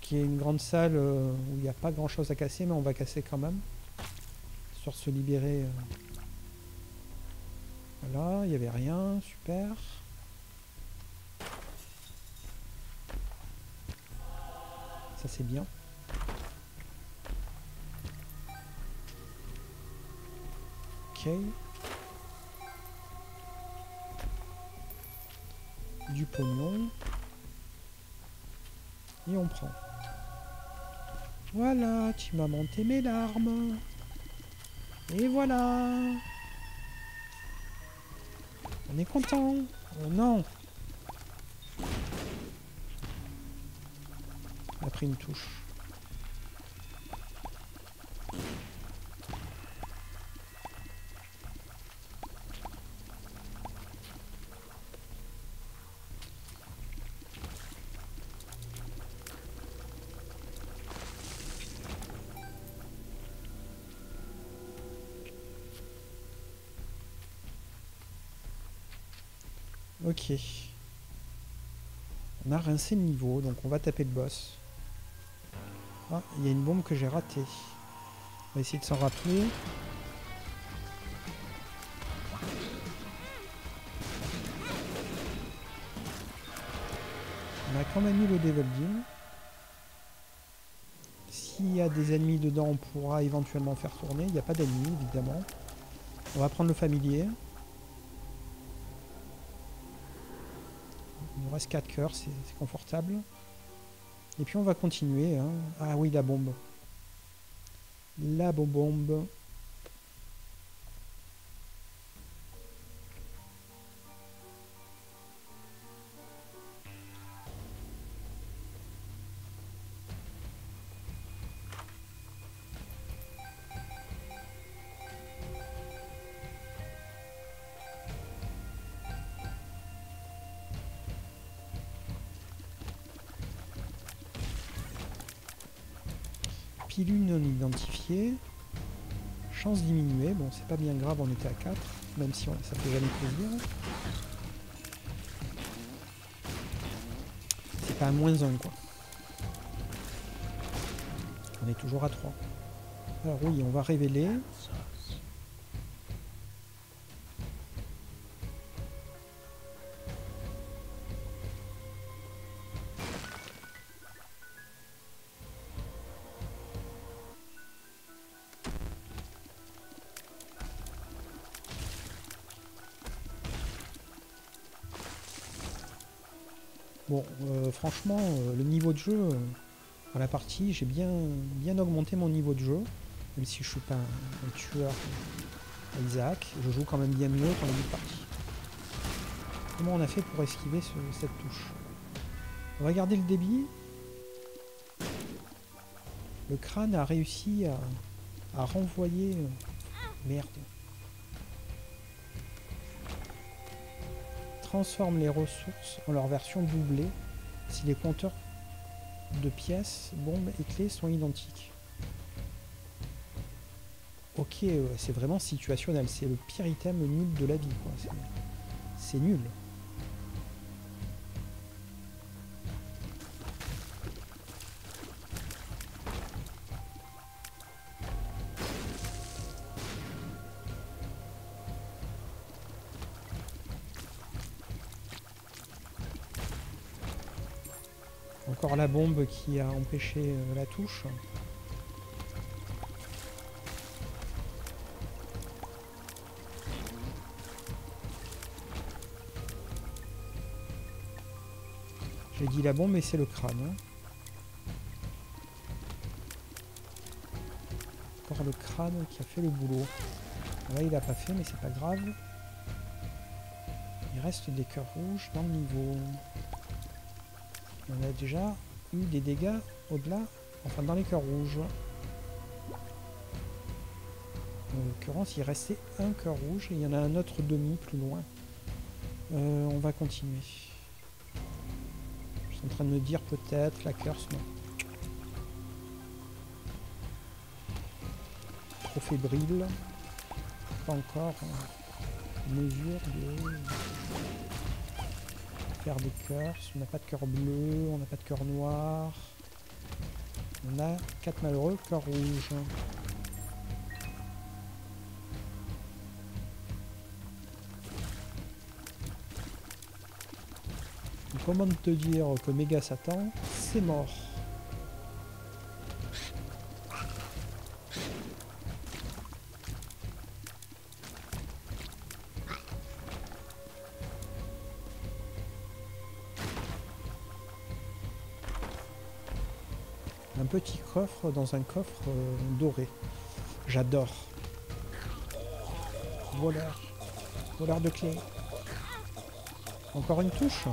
Qui est une grande salle où il n'y a pas grand chose à casser, mais on va casser quand même. Histoire de se libérer. Voilà, il n'y avait rien. Super. Ça c'est bien. Ok. Du pognon. Et on prend. Voilà, tu m'as monté mes larmes. Et voilà. On est content. Oh non. On a pris une touche. Ok. On a rincé le niveau, donc on va taper le boss. Ah, il y a une bombe que j'ai ratée. On va essayer de s'en rappeler. On a quand même eu le Devil Deal. S'il y a des ennemis dedans, on pourra éventuellement faire tourner. Il n'y a pas d'ennemis, évidemment. On va prendre le familier. Il nous reste 4 cœurs, c'est confortable. Et puis on va continuer. Hein. Ah oui, la bombe. La bombe. Pilule non identifiée. Chance diminuée. Bon, c'est pas bien grave, on était à 4. Même si ça fait jamais plaisir. C'est pas à -1 quoi. On est toujours à 3. Alors oui, on va révéler. Bon, franchement, le niveau de jeu, dans la partie, j'ai bien augmenté mon niveau de jeu. Même si je suis pas un tueur à Isaac, je joue quand même bien mieux qu'en début de partie. Comment on a fait pour esquiver cette touche? On va garder le débit. Le crâne a réussi à renvoyer... merde. Transforme les ressources en leur version doublée si les compteurs de pièces, bombes et clés sont identiques. Ok, c'est vraiment situationnel. C'est le pire item nul de la vie. C'est nul. Encore la bombe qui a empêché la touche. J'ai dit la bombe, mais c'est le crâne. Hein. Encore le crâne qui a fait le boulot. Là, il n'a pas fait, mais c'est pas grave. Il reste des cœurs rouges dans le niveau. On a déjà eu des dégâts au-delà, enfin dans les cœurs rouges. En l'occurrence, il restait un cœur rouge et il y en a un autre demi plus loin. On va continuer. Je suis en train de me dire peut-être la curse, non. Trop fébrile. Pas encore mesure de faire des cœurs. On n'a pas de cœur bleu, on n'a pas de cœur noir. On a 4 malheureux cœurs rouges. Comment te dire que Méga Satan, c'est mort. Un petit coffre dans un coffre doré. J'adore. Voleur. Voleur de clés. Encore une touche.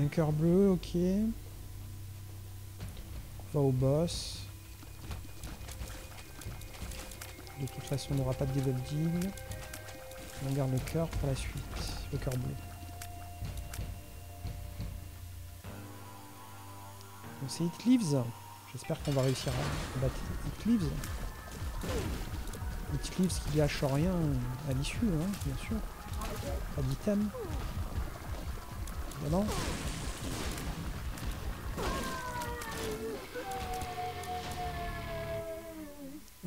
Un cœur bleu, ok. On va au boss. De toute façon, on n'aura pas de debugging. On garde le cœur pour la suite. Le cœur bleu. Donc c'est Hitleaves. J'espère qu'on va réussir à battre Hitleaves. Hitleaves qui lâche rien à l'issue, hein, bien sûr. Pas d'item. Non.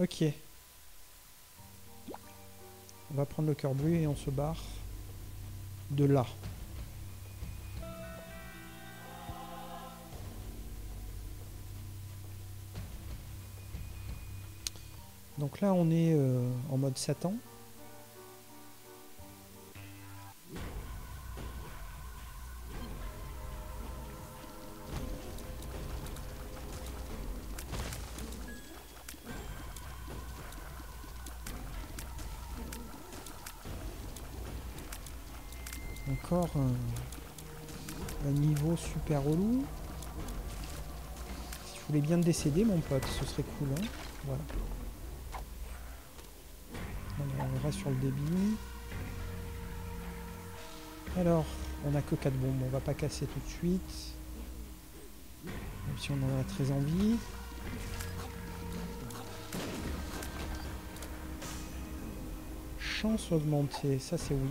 Ok. On va prendre le cœur bleu et on se barre de là. Donc là on est en mode Satan. Encore un niveau super relou. Si tu voulais bien te décéder mon pote, ce serait cool hein. Voilà. On reste sur le débit. Alors, on n'a que 4 bombes, on va pas casser tout de suite. Même si on en a très envie. Chance augmentée, ça c'est oui.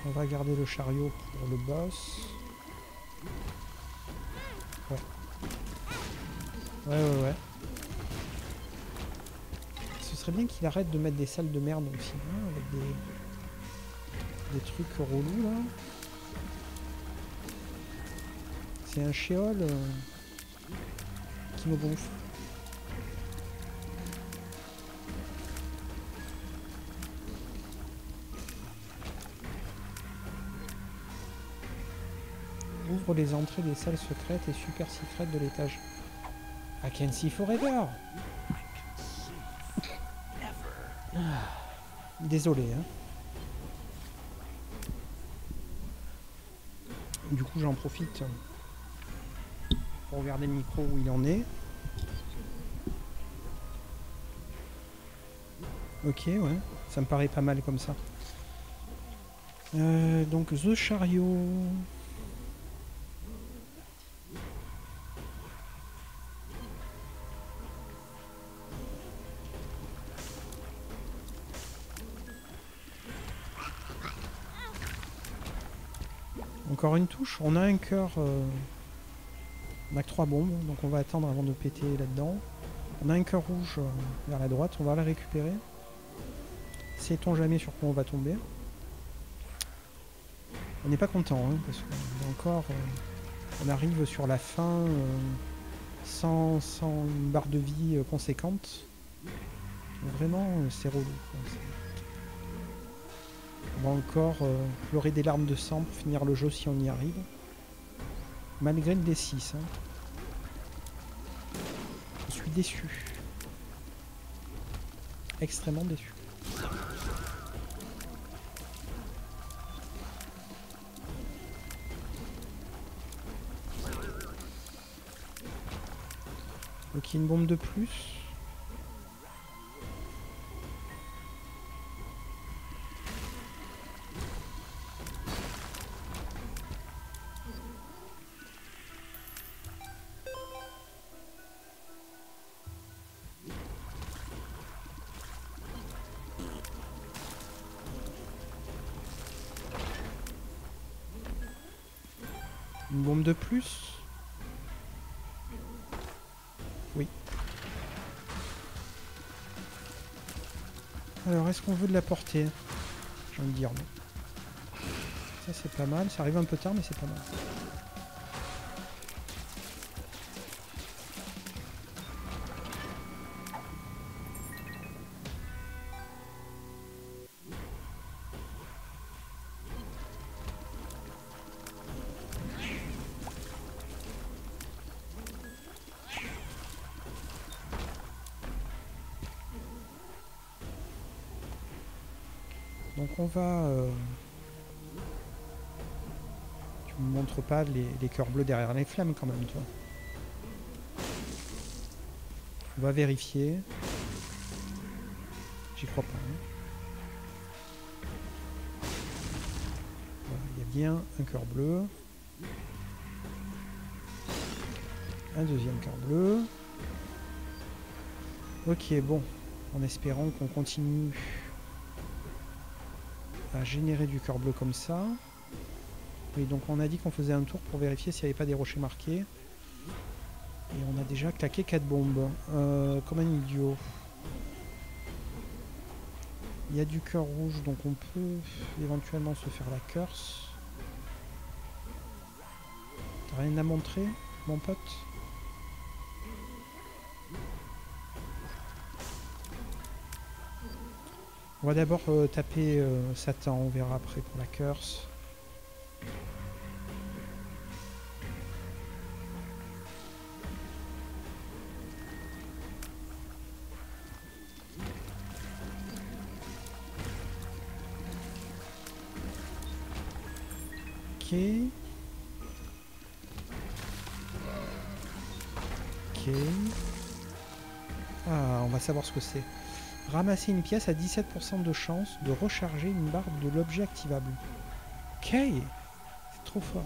On va garder le chariot pour le boss. Ouais. Ouais. Ce serait bien qu'il arrête de mettre des salles de merde aussi, hein, avec des trucs relous là. C'est un shéol qui me gonfle. Ouvre les entrées des salles secrètes et super secrètes de l'étage. I can see forever. Désolé, hein. Du coup, j'en profite pour regarder le micro où il en est. Ok, ouais. Ça me paraît pas mal comme ça. Donc, The Chariot. Encore une touche. On a un cœur. On a que 3 bombes, donc on va attendre avant de péter là-dedans. On a un cœur rouge vers la droite, on va le récupérer. Sait-on jamais sur quoi on va tomber. On n'est pas content, hein, parce qu'on encore... on arrive sur la fin sans une barre de vie conséquente. Donc vraiment, c'est relou. On va encore pleurer des larmes de sang pour finir le jeu si on y arrive. Malgré le D6. Hein. Je suis déçu. Extrêmement déçu. Ok, une bombe de plus. Une bombe de plus. Oui. Alors, est-ce qu'on veut de la portée? J'ai envie de dire non. Ça, c'est pas mal. Ça arrive un peu tard, mais c'est pas mal. Donc on va... Tu me montres pas les cœurs bleus derrière les flammes quand même, toi. On va vérifier. J'y crois pas. Hein. Voilà, il y a bien un cœur bleu. Un deuxième cœur bleu. Ok, bon. En espérant qu'on continue à générer du cœur bleu comme ça. Oui, donc on a dit qu'on faisait un tour pour vérifier s'il n'y avait pas des rochers marqués. Et on a déjà claqué 4 bombes. Comme un idiot. Il y a du cœur rouge, donc on peut éventuellement se faire la curse. T'as rien à montrer, mon pote? On va d'abord taper Satan, on verra après pour la curse. Ok. Ok. Ah, on va savoir ce que c'est. Ramasser une pièce à 17% de chance de recharger une barre de l'objet activable. Ok. C'est trop fort.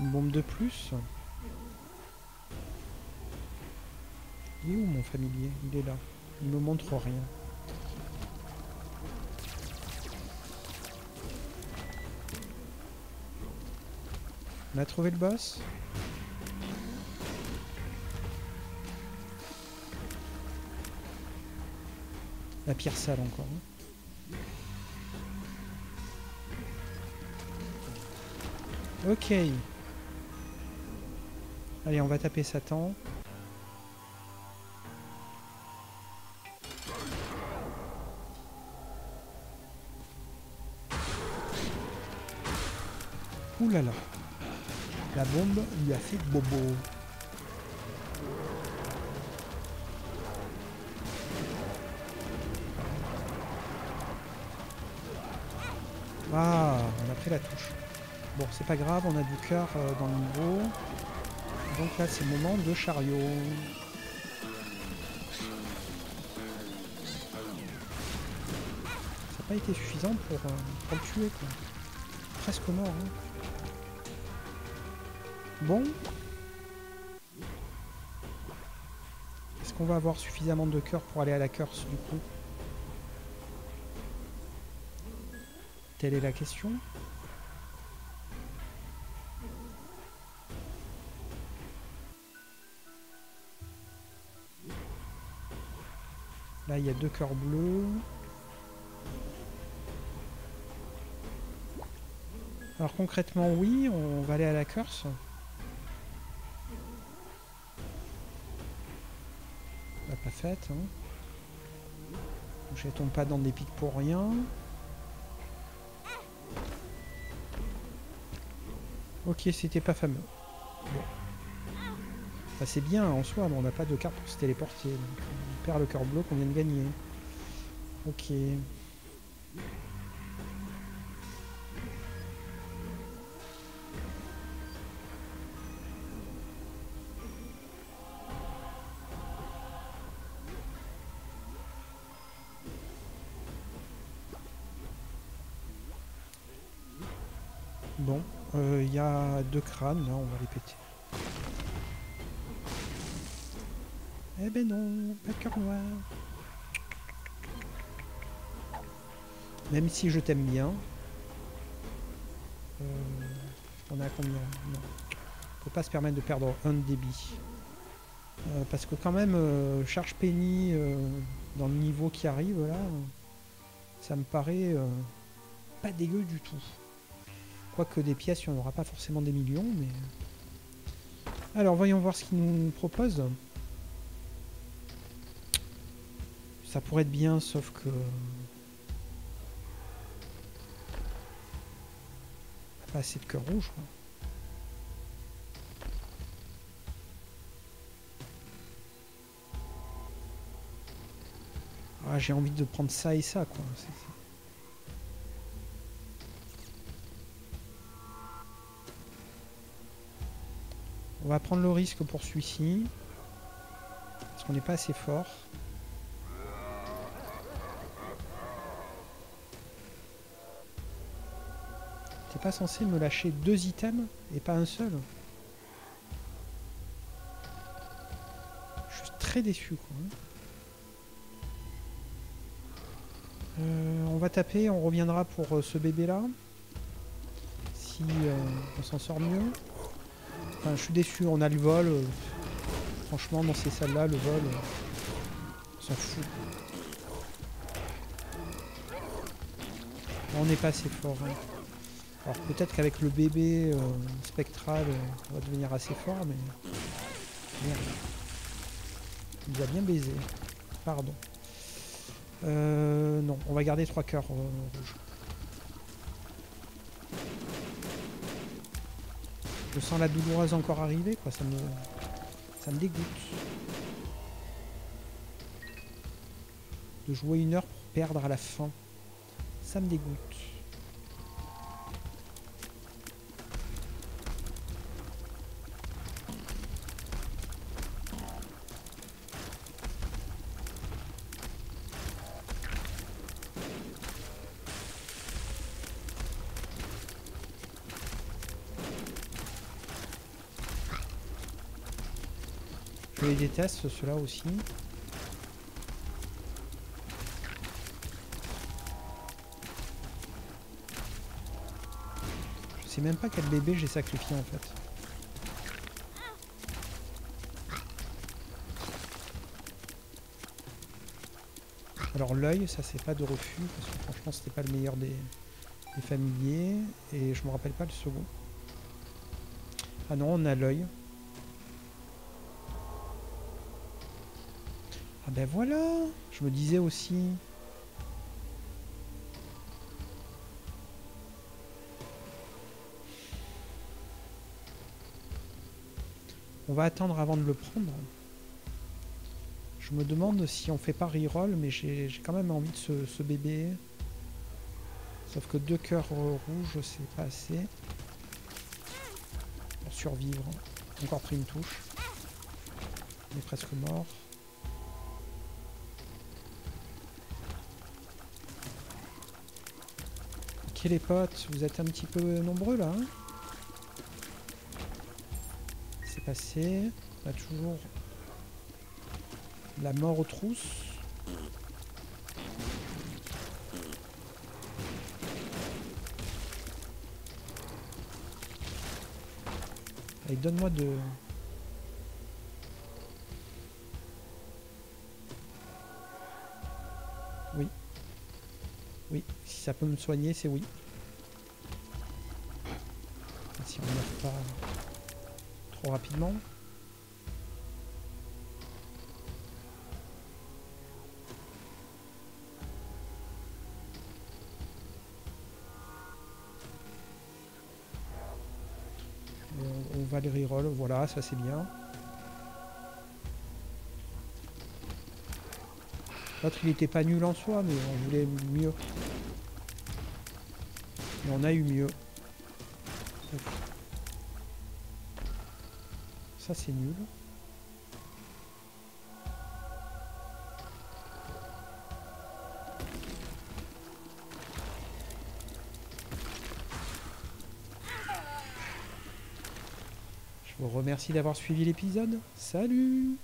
Une bombe de plus. Il est où mon familier? Il est là. Il me montre rien. On a trouvé le boss? La pire salle encore. Ok. Allez, on va taper Satan. Ouh là là. La bombe lui a fait bobo. Ah, on a pris la touche. Bon, c'est pas grave, on a du cœur dans le niveau. Donc là, c'est le moment de chariot. Ça n'a pas été suffisant pour le tuer, quoi. Presque mort, hein. Bon. Est-ce qu'on va avoir suffisamment de cœur pour aller à la curse, du coup? Telle est la question. Là, il y a 2 cœurs bleus. Alors concrètement, oui, on va aller à la curse. On l'a pas faite. Hein. Jetons pas dans des pics pour rien. Ok, c'était pas fameux. Bon. Bah, c'est bien en soi, mais on n'a pas de carte pour se téléporter. Donc on perd le cœur bleu qu'on vient de gagner. Ok. Bon, il y a 2 crânes, là, on va les péter. Eh ben non, pas de cœur noir. Même si je t'aime bien. On a combien? Non. On peut pas se permettre de perdre un de débit. Parce que quand même, charge Penny dans le niveau qui arrive, là, ça me paraît pas dégueu du tout. Quoique des pièces, il n'y en aura pas forcément des millions, mais... Alors, voyons voir ce qu'il nous propose. Ça pourrait être bien, sauf que... Pas assez de cœur rouge, quoi. Ah, j'ai envie de prendre ça et ça, quoi. On va prendre le risque pour celui-ci. Parce qu'on n'est pas assez fort. T'es pas censé me lâcher 2 items et pas un seul? Je suis très déçu, quoi. On va taper, on reviendra pour ce bébé-là. Si on s'en sort mieux. Enfin, je suis déçu, on a le vol. Franchement, dans ces salles-là, le vol, on s'en fout. On n'est pas assez fort. Hein. Alors peut-être qu'avec le bébé spectral, on va devenir assez fort, mais... Merde. Il nous a bien baisé. Pardon. Non, on va garder 3 cœurs rouges. Je sens la douloureuse encore arriver, quoi. Ça me dégoûte. De jouer 1 heure pour perdre à la fin. Ça me dégoûte. Je les déteste, ceux-là aussi. Je sais même pas quel bébé j'ai sacrifié en fait. Alors l'œil, ça c'est pas de refus, parce que franchement c'était pas le meilleur des familiers. Et je me rappelle pas le second. Ah non, on a l'œil. Ah ben voilà, je me disais aussi. On va attendre avant de le prendre. Je me demande si on fait pas reroll, mais j'ai quand même envie de ce bébé. Sauf que 2 cœurs rouges, c'est pas assez. Pour survivre. Encore pris une touche. On est presque mort. Ok les potes, vous êtes un petit peu nombreux là. Hein, c'est passé. On a toujours la mort aux trousses. Allez, donne-moi de... Oui. Oui, si ça peut me soigner, c'est oui. Si on ne meurt pas trop rapidement. On va les reroll, voilà, ça c'est bien. L'autre il était pas nul en soi, mais on voulait mieux. Et on a eu mieux. Ça c'est nul. Je vous remercie d'avoir suivi l'épisode. Salut!